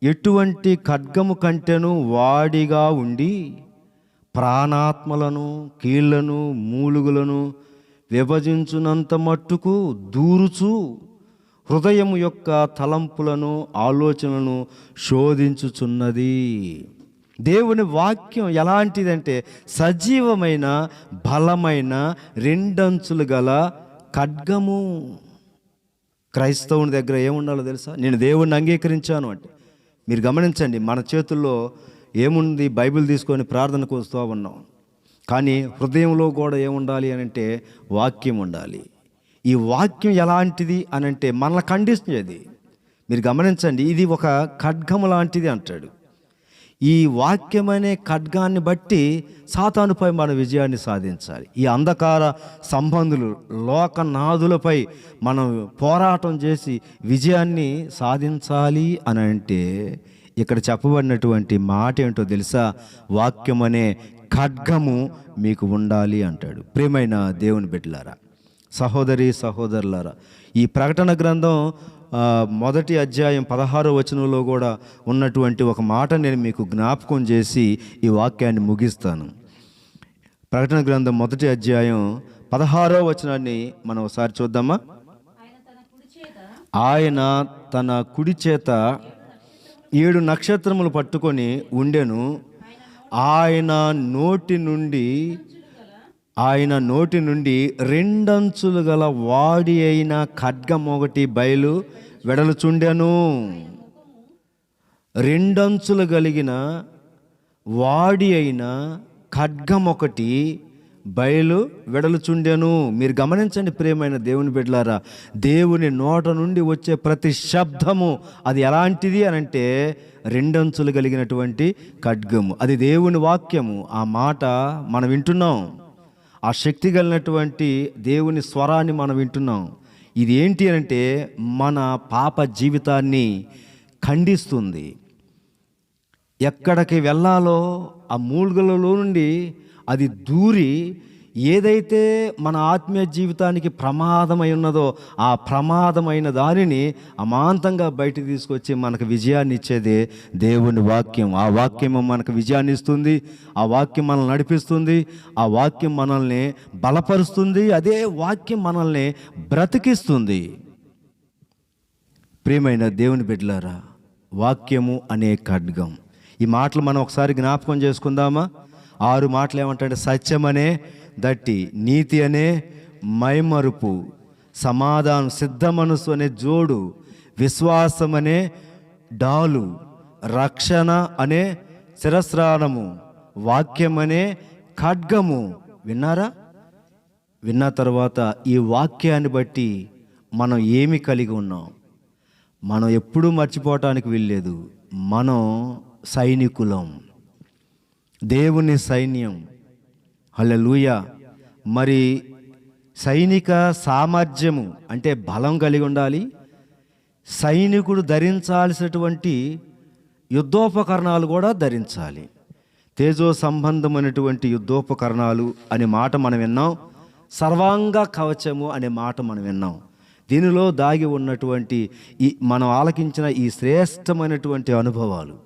ఎటువంటి ఖడ్గము కంటెను వాడిగా ఉండి ప్రాణాత్మలను, కీళ్లను, మూలుగులను విభజించునంత మట్టుకు దూరుచు హృదయం యొక్క తలంపులను, ఆలోచనలను శోధించుచున్నది. దేవుని వాక్యం ఎలాంటిదంటే సజీవమైన బలమైన రెండంచులు గల ఖడ్గము. క్రైస్తవుని దగ్గర ఏముండాలో తెలుసా? నేను దేవుణ్ణి అంగీకరించాను అంటే మీరు గమనించండి, మన చేతుల్లో ఏముంది? బైబిల్ తీసుకొని ప్రార్థనకు వస్తూ ఉన్నాం. కానీ హృదయంలో కూడా ఏముండాలి అని అంటే వాక్యం ఉండాలి. ఈ వాక్యం ఎలాంటిది అని అంటే మనల్ని ఖండిస్తుంది. మీరు గమనించండి, ఇది ఒక ఖడ్గము లాంటిది అంటాడు. ఈ వాక్యం అనే ఖడ్గాన్ని బట్టి సాతానుపై మన విజయాన్ని సాధించాలి. ఈ అంధకార సంబంధులు, లోకనాథులపై మనం పోరాటం చేసి విజయాన్ని సాధించాలి అని అంటే ఇక్కడ చెప్పబడినటువంటి మాట ఏంటో తెలుసా? వాక్యం అనే ఖడ్గము మీకు ఉండాలి అంటాడు. ప్రియమైన దేవుని బిడ్డలారా, సహోదరి సహోదరులారా, ఈ ప్రకటన గ్రంథం 1వ అధ్యాయం 16వ వచనంలో కూడా ఉన్నటువంటి ఒక మాట నేను మీకు జ్ఞాపకం చేసి ఈ వాక్యాన్ని ముగిస్తాను. ప్రకటన గ్రంథం 1వ అధ్యాయం 16వ వచనాన్ని మనం ఒకసారి చూద్దామా? ఆయన తన కుడి చేత 7 నక్షత్రములు పట్టుకొని ఉండెను. ఆయన నోటి నుండి రెండంచులు గల వాడి అయిన ఖడ్గం ఒకటి బయలు వెడలుచుండెను. రెండంచులు కలిగిన వాడి అయిన ఖడ్గం ఒకటి బయలు వెడలుచుండెను. మీరు గమనించండి ప్రియమైన దేవుని బిడ్డలారా, దేవుని నోట నుండి వచ్చే ప్రతి శబ్దము అది ఎలాంటిది అని అంటే రెండంచులు కలిగినటువంటి ఖడ్గము. అది దేవుని వాక్యము. ఆ మాట మనం వింటున్నాం. ఆ శక్తి కలిగినటువంటి దేవుని స్వరాన్ని మనం వింటున్నాం. ఇది ఏంటి అంటే మన పాప జీవితాన్ని ఖండిస్తుంది. ఎక్కడికి వెళ్ళాలో ఆ మూలుగలలో నుండి అది దూరి ఏదైతే మన ఆత్మీయ జీవితానికి ప్రమాదమై ఉన్నదో ఆ ప్రమాదమైన దానిని అమాంతంగా బయటికి తీసుకొచ్చి మనకు విజయాన్ని ఇచ్చేదే దేవుని వాక్యం. ఆ వాక్యం మనకు విజయాన్ని ఇస్తుంది. ఆ వాక్యం మనల్ని నడిపిస్తుంది. ఆ వాక్యం మనల్ని బలపరుస్తుంది. అదే వాక్యం మనల్ని బ్రతికిస్తుంది. ప్రియమైన దేవుని బిడ్డలారా, వాక్యము అనే ఖడ్గం. ఈ మాటలు మనం ఒకసారి జ్ఞాపకం చేసుకుందామా? 6 మాటలు ఏమంటాడు? సత్యమనే దట్టి, నీతి అనే మైమరుపు, సమాధానం, సిద్ధ మనసు అనే జోడు, విశ్వాసం అనే డాలు, రక్షణ అనే శిరస్త్రాణము, వాక్యం అనే ఖడ్గము. విన్నారా? విన్న తర్వాత ఈ వాక్యాన్ని బట్టి మనం ఏమి కలిగి ఉన్నాం? మనం ఎప్పుడూ మర్చిపోవటానికి వీల్లేదు. మనం సైనికులం, దేవుని సైన్యం. హల్లెలూయా. మరి సైనిక సామర్థ్యము అంటే బలం కలిగి ఉండాలి. సైనికుడు ధరించాల్సినటువంటి యుద్ధోపకరణాలు కూడా ధరించాలి. తేజో సంబంధమైనటువంటి యుద్ధోపకరణాలు అనే మాట మనం విన్నాం. సర్వాంగ కవచము అనే మాట మనం విన్నాం. దీనిలో దాగి ఉన్నటువంటి మనం ఆలకించిన ఈ శ్రేష్టమైనటువంటి అనుభవాలు,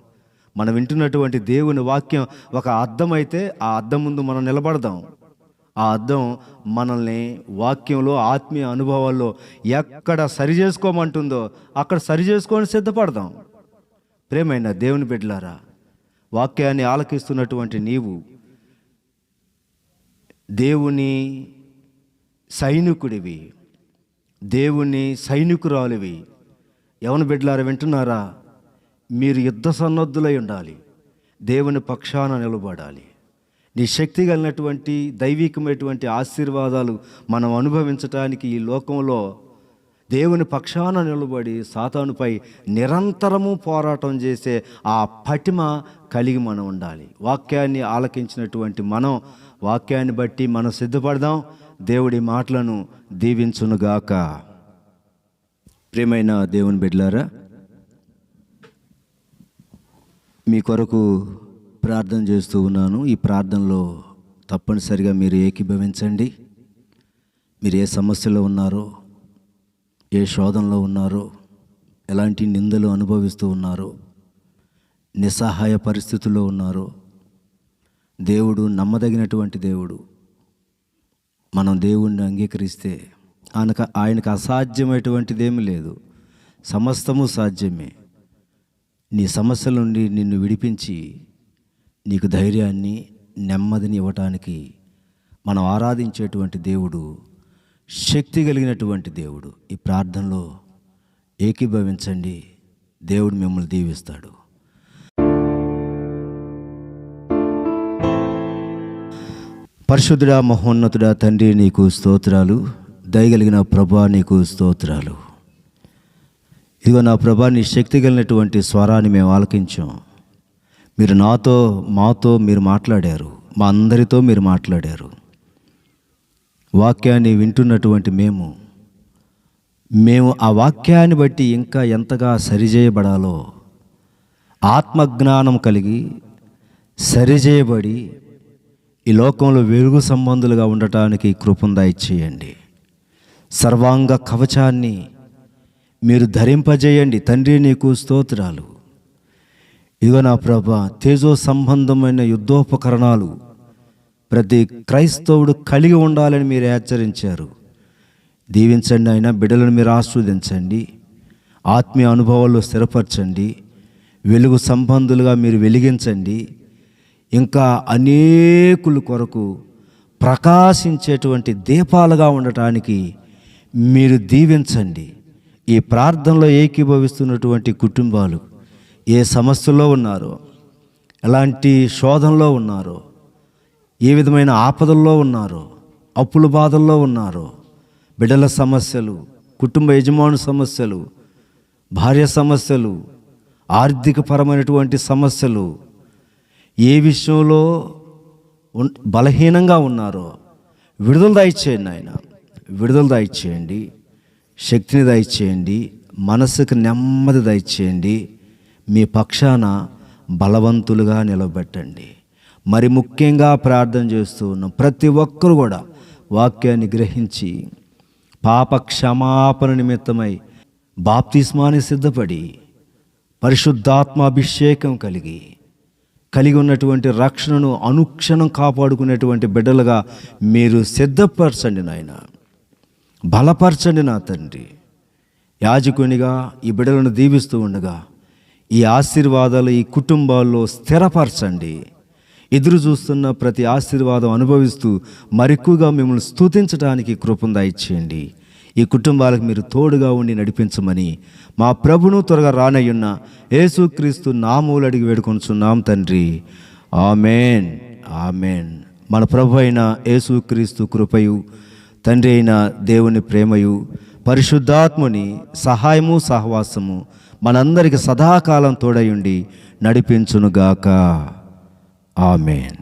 మనం వింటున్నటువంటి దేవుని వాక్యం ఒక అద్దం అయితే ఆ అద్దం ముందు మనం నిలబడదాం. ఆ అద్దం మనల్ని వాక్యంలో, ఆత్మీయ అనుభవాల్లో ఎక్కడ సరి చేసుకోమంటుందో అక్కడ సరి చేసుకొని సిద్ధపడదాం. ప్రేమైన దేవుని బిడ్డలారా, వాక్యాన్ని ఆలకిస్తున్నటువంటి నీవు దేవుని సైనికుడివి, దేవుని సైనికురాలివి. యవన బిడ్డలారా వింటున్నారా? మీరు యుద్ధ సన్నద్ధులై ఉండాలి, దేవుని పక్షాన నిలబడాలి. నీ శక్తి కలిగినటువంటి దైవికమైనటువంటి ఆశీర్వాదాలు మనం అనుభవించటానికి ఈ లోకంలో దేవుని పక్షాన నిలబడి సాతానుపై నిరంతరము పోరాటం చేసే ఆ పటిమ కలిగి మనం ఉండాలి. వాక్యాన్ని ఆలకించినటువంటి మనం వాక్యాన్ని బట్టి మనం సిద్ధపడదాం. దేవుడి మాటలను దీవించునుగాక. ప్రియమైన దేవుని బిడ్డలారా, మీ కొరకు ప్రార్థన చేస్తూ ఉన్నాను. ఈ ప్రార్థనలో తప్పనిసరిగా మీరు ఏకీభవించండి. మీరు ఏ సమస్యలో ఉన్నారో, ఏ శోధనలో ఉన్నారో, ఎలాంటి నిందలు అనుభవిస్తూ ఉన్నారో, నిస్సహాయ పరిస్థితుల్లో ఉన్నారో, దేవుడు నమ్మదగినటువంటి దేవుడు. మనం దేవుణ్ణి అంగీకరిస్తే ఆయనకు అసాధ్యమైనటువంటిది ఏమీ లేదు, సమస్తము సాధ్యమే. నీ సమస్యల నుండి నిన్ను విడిపించి నీకు ధైర్యాన్ని, నెమ్మదిని ఇవ్వటానికి మనం ఆరాధించేటువంటి దేవుడు శక్తి కలిగినటువంటి దేవుడు. ఈ ప్రార్థనలో ఏకీభవించండి, దేవుడు మిమ్మల్ని దీవిస్తాడు. పరిశుద్ధుడా, మహోన్నతుడా తండ్రి, నీకు స్తోత్రాలు. దయగలిగిన ప్రభా, నీకు స్తోత్రాలు. ఇదిగో నా ప్రభా, నీ శక్తి కలిగినటువంటి స్వరాన్ని మేము ఆలకించాం. మీరు మాతో మీరు మాట్లాడారు, మా అందరితో మీరు మాట్లాడారు. వాక్యాన్ని వింటున్నటువంటి మేము ఆ వాక్యాన్ని బట్టి ఇంకా ఎంతగా సరిచేయబడాలో, ఆత్మజ్ఞానం కలిగి సరిచేయబడి ఈ లోకంలో వెలుగు సంబంధులుగా ఉండటానికి కృపను దయచేయండి. సర్వాంగ కవచాన్ని మీరు ధరింపజేయండి తండ్రి, నీకు స్తోత్రాలు. ఇదిగో నా ప్రభా, తేజో సంబంధమైన యుద్ధోపకరణాలు ప్రతి క్రైస్తవుడు కలిగి ఉండాలని మీరు హెచ్చరించారు. దీవించండి ఆయన బిడ్డలను మీరు ఆస్వాదించండి, ఆత్మీయ అనుభవాల్లో స్థిరపరచండి, వెలుగు సంబంధులుగా మీరు వెలిగించండి. ఇంకా అనేకుల కొరకు ప్రకాశించేటువంటి దీపాలుగా ఉండటానికి మీరు దీవించండి. ఈ ప్రార్థనలో ఏకీభవిస్తున్నటువంటి కుటుంబాలు ఏ సమస్యలో ఉన్నారో, ఎలాంటి శోధనలో ఉన్నారో, ఏ విధమైన ఆపదల్లో ఉన్నారో, అప్పుల బాధల్లో ఉన్నారో, బిడ్డల సమస్యలు, కుటుంబ యజమాను సమస్యలు, భార్య సమస్యలు, ఆర్థికపరమైనటువంటి సమస్యలు, ఏ విషయంలో బలహీనంగా ఉన్నారో విడుదల దయచేయండి ఆయన, విడుదల దయచేయండి, శక్తిని దయచేయండి, మనసుకు నెమ్మది దయచేయండి. మీ పక్షాన బలవంతులుగా నిలబెట్టండి. మరి ముఖ్యంగా ప్రార్థన చేస్తూ ఉన్నాం, ప్రతి ఒక్కరు కూడా వాక్యాన్ని గ్రహించి పాప క్షమాపణ నిమిత్తమై బాప్తిస్మానికి సిద్ధపడి పరిశుద్ధాత్మాభిషేకం కలిగి ఉన్నటువంటి రక్షణను అనుక్షణం కాపాడుకునేటువంటి బిడ్డలుగా మీరు సిద్ధపరచండి నాయన, బలపరచండి నా తండ్రి. యాజకునిగా ఈ బిడ్డలను దీవిస్తూ ఉండగా ఈ ఆశీర్వాదాలు ఈ కుటుంబాల్లో స్థిరపరచండి. ఎదురు చూస్తున్న ప్రతి ఆశీర్వాదం అనుభవిస్తూ మరెక్కువగా మిమ్మల్ని స్తుతించడానికి కృపను దయచేయండి. ఈ కుటుంబాలకు మీరు తోడుగా ఉండి నడిపించమని మా ప్రభును త్వరగా రానయ్యున్న యేసుక్రీస్తు నామములో అడిగి వేడుకొనుచున్నాం తండ్రి. Amen, amen. మన ప్రభు అయిన యేసుక్రీస్తు కృపయు, తండ్రి అయిన దేవుని ప్రేమయు, పరిశుద్ధాత్ముని సహాయము సహవాసము మనందరికి సదాకాలం తోడయుండి నడిపించునుగాక. ఆమెన్.